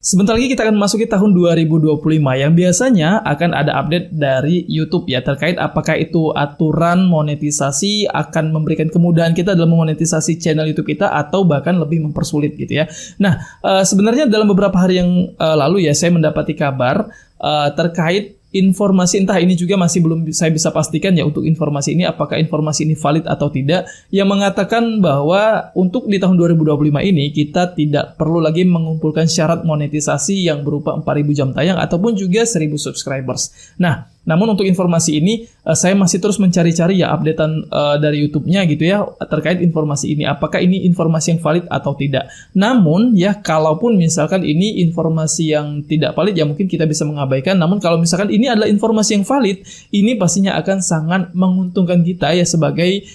Sebentar lagi kita akan memasuki tahun 2025 yang biasanya akan ada update dari YouTube ya terkait apakah itu aturan monetisasi akan memberikan kemudahan kita dalam memonetisasi channel YouTube kita atau bahkan lebih mempersulit gitu ya. Nah, sebenarnya dalam beberapa hari yang lalu ya saya mendapati kabar terkait informasi, entah ini juga masih belum saya bisa pastikan ya untuk informasi ini apakah informasi ini valid atau tidak, yang mengatakan bahwa untuk di tahun 2025 ini kita tidak perlu lagi mengumpulkan syarat monetisasi yang berupa 4.000 jam tayang ataupun juga 1.000 subscribers. Nah, namun untuk informasi ini saya masih terus mencari-cari ya updatean dari YouTube-nya gitu ya terkait informasi ini, apakah ini informasi yang valid atau tidak. Namun ya kalaupun misalkan ini informasi yang tidak valid ya mungkin kita bisa mengabaikan, namun kalau misalkan ini adalah informasi yang valid, ini pastinya akan sangat menguntungkan kita ya sebagai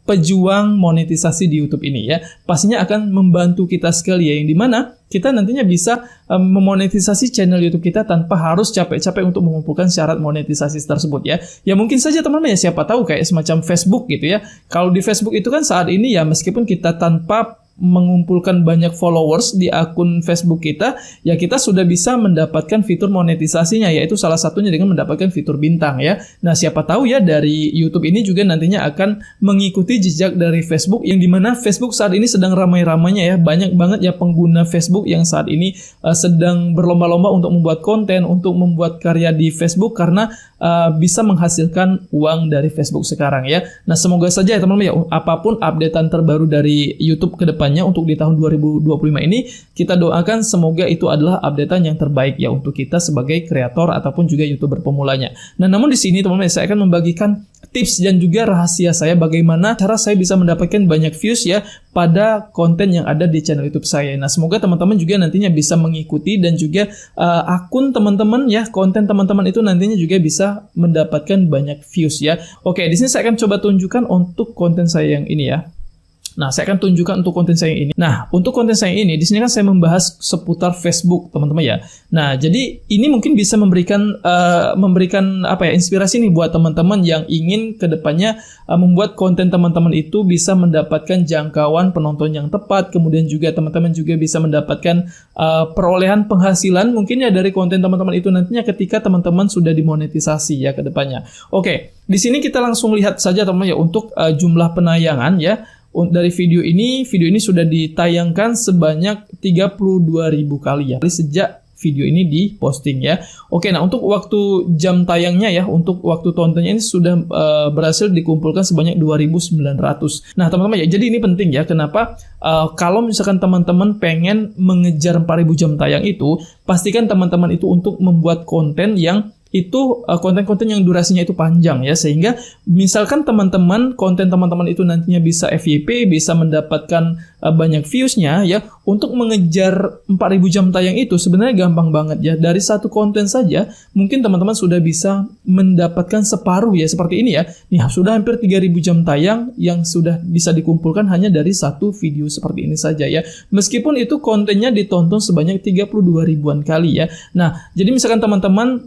pejuang monetisasi di YouTube ini ya. Pastinya akan membantu kita sekali ya, yang dimana kita nantinya bisa memonetisasi channel YouTube kita tanpa harus capek-capek untuk mengumpulkan syarat monetisasi tersebut ya. Ya mungkin saja teman-teman ya, siapa tahu kayak semacam Facebook gitu ya. Kalau di Facebook itu kan saat ini ya meskipun kita tanpa mengumpulkan banyak followers di akun Facebook kita, ya kita sudah bisa mendapatkan fitur monetisasinya, yaitu salah satunya dengan mendapatkan fitur bintang ya. Nah, siapa tahu ya dari YouTube ini juga nantinya akan mengikuti jejak dari Facebook, yang dimana Facebook saat ini sedang ramai-ramainya ya, banyak banget ya pengguna Facebook yang saat ini sedang berlomba-lomba untuk membuat konten, untuk membuat karya di Facebook karena bisa menghasilkan uang dari Facebook sekarang ya. Nah, semoga saja ya teman-teman ya, apapun updatean terbaru dari YouTube ke depan untuk di tahun 2025 ini, kita doakan semoga itu adalah updatean yang terbaik ya untuk kita sebagai kreator ataupun juga YouTuber pemulanya. Nah, namun di sini teman-teman saya akan membagikan tips dan juga rahasia saya bagaimana cara saya bisa mendapatkan banyak views ya pada konten yang ada di channel YouTube saya. Nah, semoga teman-teman juga nantinya bisa mengikuti dan juga akun teman-teman ya, konten teman-teman itu nantinya juga bisa mendapatkan banyak views ya. Oke, di sini saya akan coba tunjukkan untuk konten saya yang ini ya. Nah, saya akan tunjukkan untuk konten saya ini. Nah, untuk konten saya ini, di sini kan saya membahas seputar Facebook, teman-teman ya. Nah, jadi ini mungkin bisa memberikan apa ya, inspirasi nih buat teman-teman yang ingin kedepannya membuat konten teman-teman itu bisa mendapatkan jangkauan penonton yang tepat. Kemudian juga teman-teman juga bisa mendapatkan perolehan penghasilan mungkin ya dari konten teman-teman itu nantinya ketika teman-teman sudah dimonetisasi ya kedepannya. Oke, di sini kita langsung lihat saja teman-teman ya untuk jumlah penayangan ya. Dari video ini sudah ditayangkan sebanyak 32.000 kali ya sejak video ini diposting ya. Oke, nah untuk waktu jam tayangnya ya, untuk waktu tontonnya ini sudah berhasil dikumpulkan sebanyak 2.900. Nah teman-teman ya, jadi ini penting ya, kenapa kalau misalkan teman-teman pengen mengejar 4.000 jam tayang itu, pastikan teman-teman itu untuk membuat konten yang itu konten-konten yang durasinya itu panjang ya, sehingga misalkan konten teman-teman itu nantinya bisa FYP, bisa mendapatkan banyak viewsnya ya. Untuk mengejar 4.000 jam tayang itu sebenarnya gampang banget ya, dari satu konten saja mungkin teman-teman sudah bisa mendapatkan separuh ya, seperti ini ya. Nih sudah hampir 3.000 jam tayang yang sudah bisa dikumpulkan hanya dari satu video seperti ini saja ya, meskipun itu kontennya ditonton sebanyak 32.000-an kali ya. Nah, jadi misalkan teman-teman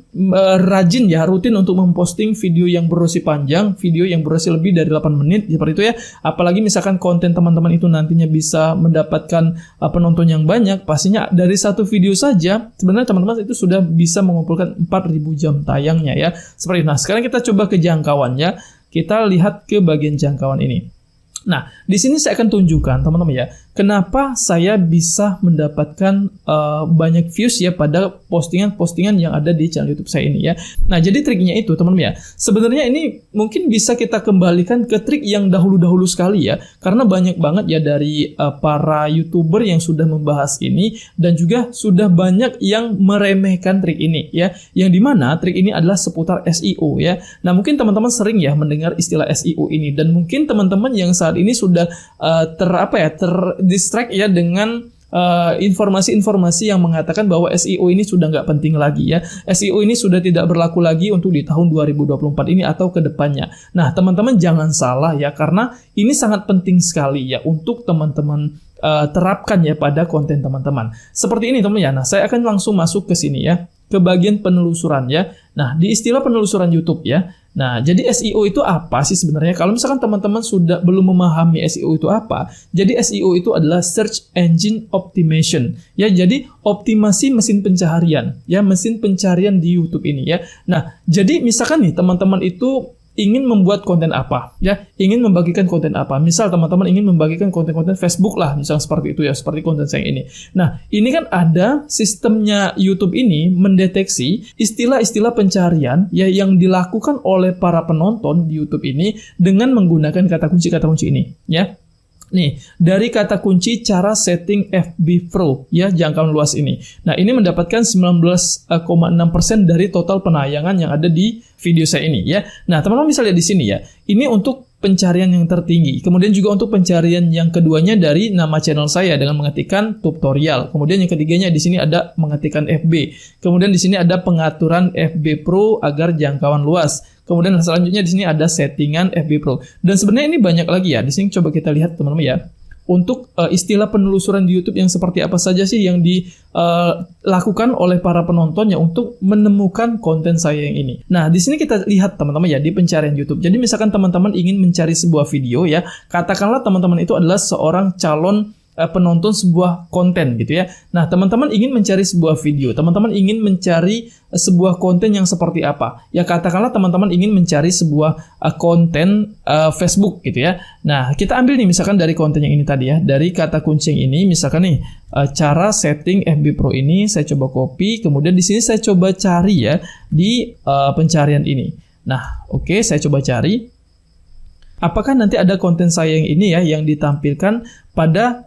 rajin ya, rutin untuk memposting video yang berdurasi panjang, video yang berdurasi lebih dari 8 menit seperti itu ya. Apalagi misalkan konten teman-teman itu nantinya bisa mendapatkan penonton yang banyak, pastinya dari satu video saja sebenarnya teman-teman itu sudah bisa mengumpulkan 4.000 jam tayangnya ya. Seperti itu. Nah, sekarang kita coba ke jangkauannya. Kita lihat ke bagian jangkauan ini. Nah, di sini saya akan tunjukkan teman-teman ya, kenapa saya bisa mendapatkan banyak views ya pada postingan-postingan yang ada di channel YouTube saya ini ya. Nah, jadi triknya itu teman-teman ya, sebenarnya ini mungkin bisa kita kembalikan ke trik yang dahulu-dahulu sekali ya, karena banyak banget ya dari para YouTuber yang sudah membahas ini dan juga sudah banyak yang meremehkan trik ini ya, yang dimana trik ini adalah seputar SEO ya. Nah, mungkin teman-teman sering ya mendengar istilah SEO ini, dan mungkin teman-teman yang saat ini sudah terdistract ya dengan informasi-informasi yang mengatakan bahwa SEO ini sudah nggak penting lagi ya. SEO ini sudah tidak berlaku lagi untuk di tahun 2024 ini atau ke depannya. Nah, teman-teman jangan salah ya, karena ini sangat penting sekali ya untuk teman-teman terapkan ya pada konten teman-teman. Seperti ini teman-teman ya. Nah, saya akan langsung masuk ke sini ya, ke bagian penelusuran ya. Nah, di istilah penelusuran YouTube ya, Nah, jadi SEO itu apa sih sebenarnya? Kalau misalkan teman-teman sudah belum memahami SEO itu apa, jadi SEO itu adalah Search Engine Optimization. Ya, jadi optimasi mesin pencarian, ya, mesin pencarian di YouTube ini ya. Nah, jadi misalkan nih teman-teman itu ingin membuat konten apa, ya, ingin membagikan konten apa. Misal teman-teman ingin membagikan konten-konten Facebook lah, misal seperti itu ya, seperti konten saya ini. Nah, ini kan ada sistemnya YouTube ini mendeteksi istilah-istilah pencarian ya yang dilakukan oleh para penonton di YouTube ini dengan menggunakan kata kunci ini, ya. Nih, dari kata kunci cara setting FB Pro ya jangkauan luas ini. Nah, ini mendapatkan 19,6% dari total penayangan yang ada di video saya ini ya. Nah, teman-teman bisa lihat di sini ya. Ini untuk pencarian yang tertinggi. Kemudian juga untuk pencarian yang keduanya dari nama channel saya dengan mengetikkan tutorial. Kemudian yang ketiganya di sini ada mengetikkan FB. Kemudian di sini ada pengaturan FB Pro agar jangkauan luas. Kemudian selanjutnya di sini ada settingan FB Pro. Dan sebenarnya ini banyak lagi ya. Di sini coba kita lihat teman-teman ya. Untuk istilah penelusuran di YouTube yang seperti apa saja sih yang dilakukan oleh para penonton ya untuk menemukan konten saya yang ini. Nah, di sini kita lihat teman-teman ya di pencarian YouTube. Jadi misalkan teman-teman ingin mencari sebuah video ya, katakanlah teman-teman itu adalah seorang calon penonton sebuah konten gitu ya. Nah, teman-teman ingin mencari sebuah video, teman-teman ingin mencari sebuah konten yang seperti apa? Ya, katakanlah teman-teman ingin mencari sebuah konten Facebook gitu ya. Nah, kita ambil nih misalkan dari konten yang ini tadi ya, dari kata kunci yang ini, misalkan nih cara setting FB Pro ini saya coba copy, kemudian di sini saya coba cari ya di pencarian ini. Nah, oke, saya coba cari. Apakah nanti ada konten saya yang ini ya yang ditampilkan pada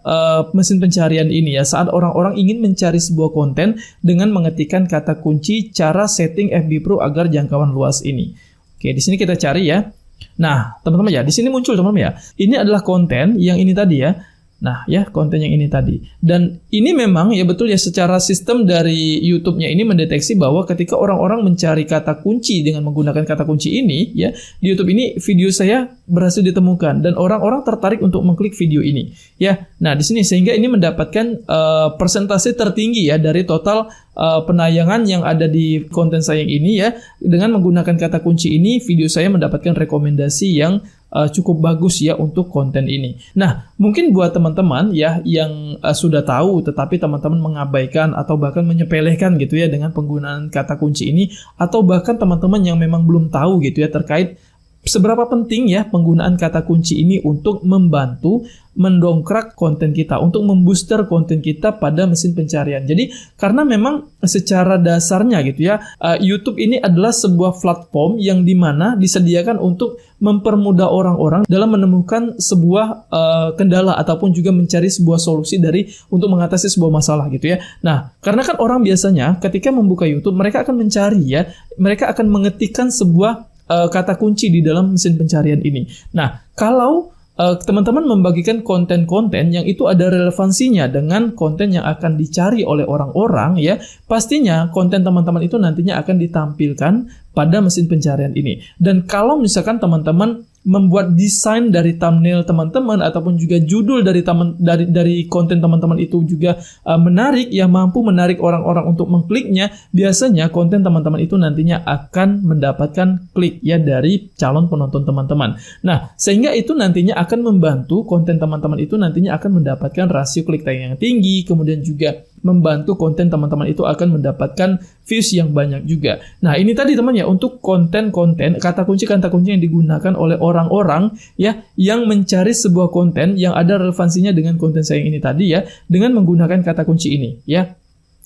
mesin pencarian ini ya saat orang-orang ingin mencari sebuah konten dengan mengetikkan kata kunci cara setting FB Pro agar jangkauan luas ini. Oke, di sini kita cari ya. Nah, teman-teman ya, di sini muncul teman-teman ya. Ini adalah konten yang ini tadi ya. Nah, ya, konten yang ini tadi. Dan ini memang ya betul ya secara sistem dari YouTube-nya ini mendeteksi bahwa ketika orang-orang mencari kata kunci dengan menggunakan kata kunci ini ya, di YouTube ini video saya berhasil ditemukan dan orang-orang tertarik untuk mengklik video ini. Ya. Nah, di sini sehingga ini mendapatkan persentase tertinggi ya dari total penayangan yang ada di konten saya yang ini ya. Dengan menggunakan kata kunci ini, video saya mendapatkan rekomendasi yang cukup bagus ya untuk konten ini. Nah, mungkin buat teman-teman ya yang sudah tahu tetapi teman-teman mengabaikan atau bahkan menyepelekan gitu ya dengan penggunaan kata kunci ini, atau bahkan teman-teman yang memang belum tahu gitu ya terkait seberapa penting ya penggunaan kata kunci ini untuk membantu mendongkrak konten kita, untuk membooster konten kita pada mesin pencarian. Jadi karena memang secara dasarnya gitu ya, YouTube ini adalah sebuah platform yang dimana disediakan untuk mempermudah orang-orang dalam menemukan sebuah kendala ataupun juga mencari sebuah solusi untuk mengatasi sebuah masalah gitu ya. Nah, karena kan orang biasanya ketika membuka YouTube mereka akan mencari ya, mereka akan mengetikkan sebuah kata kunci di dalam mesin pencarian ini. Nah, kalau teman-teman membagikan konten-konten yang itu ada relevansinya dengan konten yang akan dicari oleh orang-orang ya, pastinya konten teman-teman itu nantinya akan ditampilkan pada mesin pencarian ini. Dan kalau misalkan teman-teman membuat desain dari thumbnail teman-teman ataupun juga judul dari konten teman-teman itu juga menarik ya, mampu menarik orang-orang untuk mengkliknya, biasanya konten teman-teman itu nantinya akan mendapatkan klik ya dari calon penonton teman-teman. Nah, sehingga itu nantinya akan membantu konten teman-teman itu nantinya akan mendapatkan rasio klik tayang yang tinggi, kemudian juga membantu konten teman-teman itu akan mendapatkan views yang banyak juga. Nah, ini tadi teman ya untuk konten-konten kata kunci yang digunakan oleh orang-orang ya yang mencari sebuah konten yang ada relevansinya dengan konten saya yang ini tadi ya dengan menggunakan kata kunci ini ya.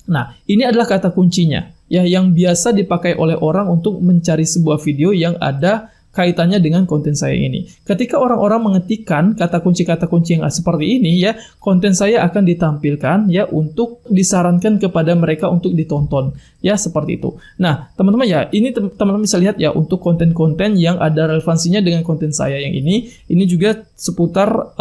Nah, ini adalah kata kuncinya ya yang biasa dipakai oleh orang untuk mencari sebuah video yang ada kaitannya dengan konten saya ini. Ketika orang-orang mengetikkan kata kunci yang seperti ini ya, konten saya akan ditampilkan ya untuk disarankan kepada mereka untuk ditonton ya seperti itu. Nah, teman-teman ya, ini teman-teman bisa lihat ya untuk konten-konten yang ada relevansinya dengan konten saya yang ini juga seputar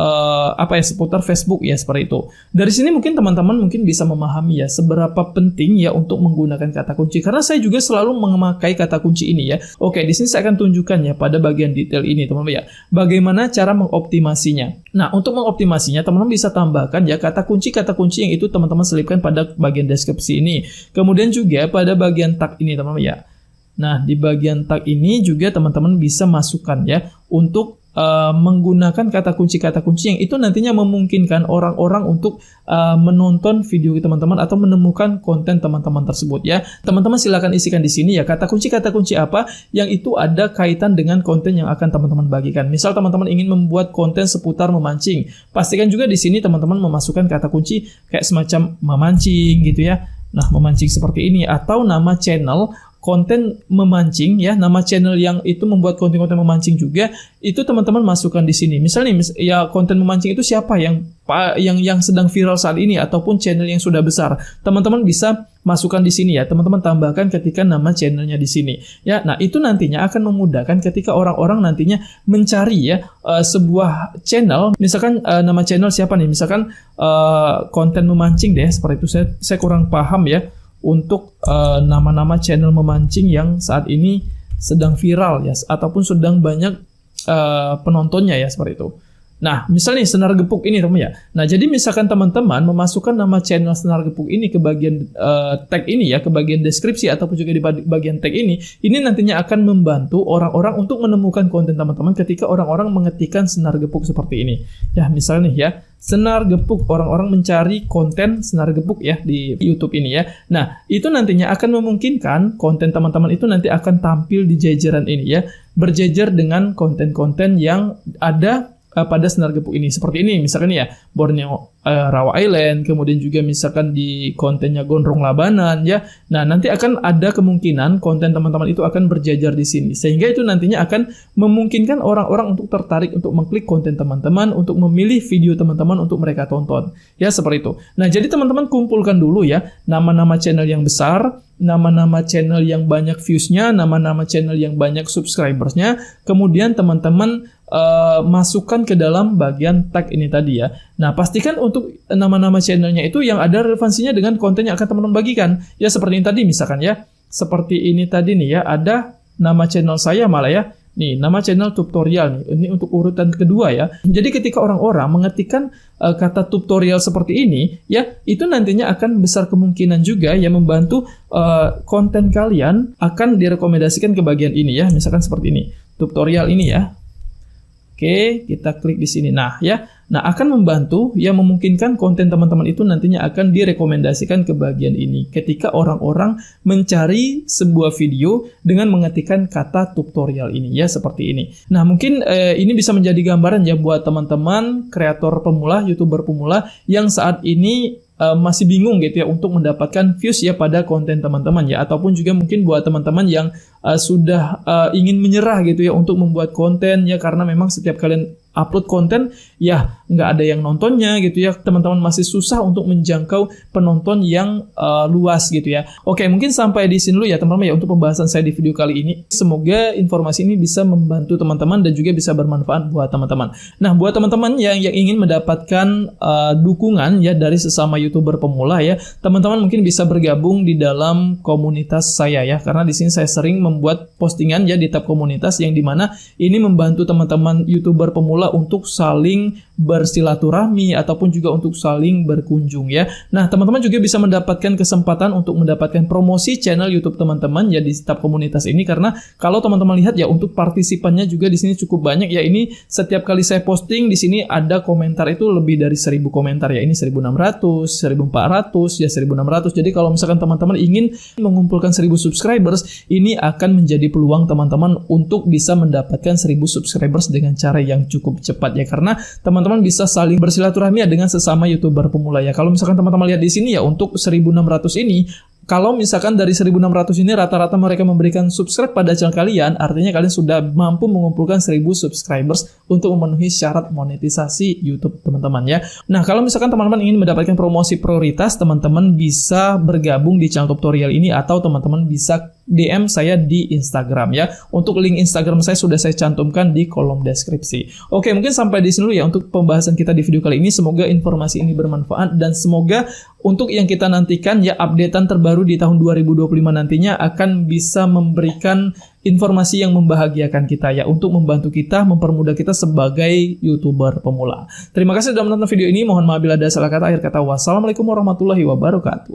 seputar Facebook ya seperti itu. Dari sini mungkin teman-teman bisa memahami ya seberapa penting ya untuk menggunakan kata kunci, karena saya juga selalu memakai kata kunci ini ya. Oke, di sini saya akan tunjukkan ya pada bagian detail ini teman-teman ya, bagaimana cara mengoptimasinya. Nah, untuk mengoptimasinya teman-teman bisa tambahkan ya kata kunci yang itu teman-teman selipkan pada bagian deskripsi ini. Kemudian juga pada bagian tag ini teman-teman ya. Nah, di bagian tag ini juga teman-teman bisa masukkan ya untuk menggunakan kata kunci yang itu nantinya memungkinkan orang-orang untuk menonton video teman-teman atau menemukan konten teman-teman tersebut ya. Teman-teman silakan isikan di sini ya kata kunci apa yang itu ada kaitan dengan konten yang akan teman-teman bagikan. Misal teman-teman ingin membuat konten seputar memancing, pastikan juga di sini teman-teman memasukkan kata kunci kayak semacam memancing gitu ya. Nah, memancing seperti ini atau nama channel konten memancing ya, nama channel yang itu membuat konten-konten memancing juga itu teman-teman masukkan di sini. Misalnya ya konten memancing itu siapa yang sedang viral saat ini ataupun channel yang sudah besar. Teman-teman bisa masukkan di sini ya. Teman-teman tambahkan ketika nama channelnya di sini. Ya, nah itu nantinya akan memudahkan ketika orang-orang nantinya mencari ya sebuah channel. Misalkan nama channel siapa nih? Misalkan konten memancing deh, seperti itu. Saya kurang paham ya untuk nama-nama channel memancing yang saat ini sedang viral ya ataupun sedang banyak penontonnya ya seperti itu. Nah, misalnya Senar Gepuk ini teman ya. Nah, jadi misalkan teman-teman memasukkan nama channel Senar Gepuk ini ke bagian tag ini ya, ke bagian deskripsi ataupun juga di bagian tag ini nantinya akan membantu orang-orang untuk menemukan konten teman-teman ketika orang-orang mengetikkan Senar Gepuk seperti ini. Ya, misalnya nih ya, Senar Gepuk, orang-orang mencari konten Senar Gepuk ya di YouTube ini ya. Nah, itu nantinya akan memungkinkan konten teman-teman itu nanti akan tampil di jajaran ini ya, berjejer dengan konten-konten yang ada pada Senar Gepuk ini. Seperti ini misalkan ya, Borneo Rawa Island, kemudian juga misalkan di kontennya Gondrong Labanan ya. Nah, nanti akan ada kemungkinan konten teman-teman itu akan berjajar di sini. Sehingga itu nantinya akan memungkinkan orang-orang untuk tertarik untuk mengklik konten teman-teman, untuk memilih video teman-teman untuk mereka tonton. Ya, seperti itu. Nah, jadi teman-teman kumpulkan dulu ya nama-nama channel yang besar, nama-nama channel yang banyak views-nya, nama-nama channel yang banyak subscribers-nya, kemudian teman-teman masukkan ke dalam bagian tag ini tadi ya. Nah, pastikan untuk nama-nama channelnya itu yang ada relevansinya dengan konten yang akan teman-teman bagikan. Ya, seperti ini tadi misalkan ya. Seperti ini tadi nih ya, ada nama channel saya malah ya. Nih, nama channel tutorial nih. Ini untuk urutan kedua ya. Jadi ketika orang-orang mengetikkan kata tutorial seperti ini, ya, itu nantinya akan besar kemungkinan juga yang membantu konten kalian akan direkomendasikan ke bagian ini ya. Misalkan seperti ini. Tutorial ini ya. Oke, kita klik di sini. Nah, ya. Nah, akan membantu yang memungkinkan konten teman-teman itu nantinya akan direkomendasikan ke bagian ini ketika orang-orang mencari sebuah video dengan mengetikkan kata tutorial ini ya, seperti ini. Nah, mungkin ini bisa menjadi gambaran ya buat teman-teman kreator pemula, YouTuber pemula yang saat ini masih bingung gitu ya untuk mendapatkan views ya pada konten teman-teman ya, ataupun juga mungkin buat teman-teman yang sudah ingin menyerah gitu ya untuk membuat konten ya, karena memang setiap kalian upload konten ya nggak ada yang nontonnya gitu ya, teman-teman masih susah untuk menjangkau penonton yang luas gitu ya. Oke, mungkin sampai di sini dulu ya teman-teman ya untuk pembahasan saya di video kali ini. Semoga informasi ini bisa membantu teman-teman dan juga bisa bermanfaat buat teman-teman. Nah, buat teman-teman yang ingin mendapatkan dukungan ya dari sesama YouTuber pemula ya, teman-teman mungkin bisa bergabung di dalam komunitas saya ya, karena di sini saya sering membuat postingan ya di tab komunitas yang dimana ini membantu teman-teman YouTuber pemula untuk saling bersilaturahmi ataupun juga untuk saling berkunjung ya. Nah, teman-teman juga bisa mendapatkan kesempatan untuk mendapatkan promosi channel YouTube teman-teman ya di tab komunitas ini, karena kalau teman-teman lihat ya untuk partisipannya juga di sini cukup banyak ya. Ini setiap kali saya posting di sini ada komentar itu lebih dari 1000 komentar ya. Ini 1600, 1400 ya, 1600. Jadi kalau misalkan teman-teman ingin mengumpulkan 1000 subscribers, ini akan menjadi peluang teman-teman untuk bisa mendapatkan 1000 subscribers dengan cara yang cukup cepat ya, karena teman-teman bisa saling bersilaturahmi ya dengan sesama YouTuber pemula ya. Kalau misalkan teman-teman lihat di sini ya untuk 1600 ini, kalau misalkan dari 1600 ini rata-rata mereka memberikan subscribe pada channel kalian, artinya kalian sudah mampu mengumpulkan 1000 subscribers untuk memenuhi syarat monetisasi YouTube teman-teman ya. Nah, kalau misalkan teman-teman ingin mendapatkan promosi prioritas, teman-teman bisa bergabung di channel tutorial ini atau teman-teman bisa DM saya di Instagram ya. Untuk link Instagram saya sudah saya cantumkan di kolom deskripsi. Oke, mungkin sampai di sini dulu ya untuk pembahasan kita di video kali ini. Semoga informasi ini bermanfaat dan semoga untuk yang kita nantikan ya updatean terbaru di tahun 2025 nantinya akan bisa memberikan informasi yang membahagiakan kita ya, untuk membantu kita, mempermudah kita sebagai YouTuber pemula. Terima kasih sudah menonton video ini. Mohon maaf bila ada salah kata. Akhir kata, wassalamualaikum warahmatullahi wabarakatuh.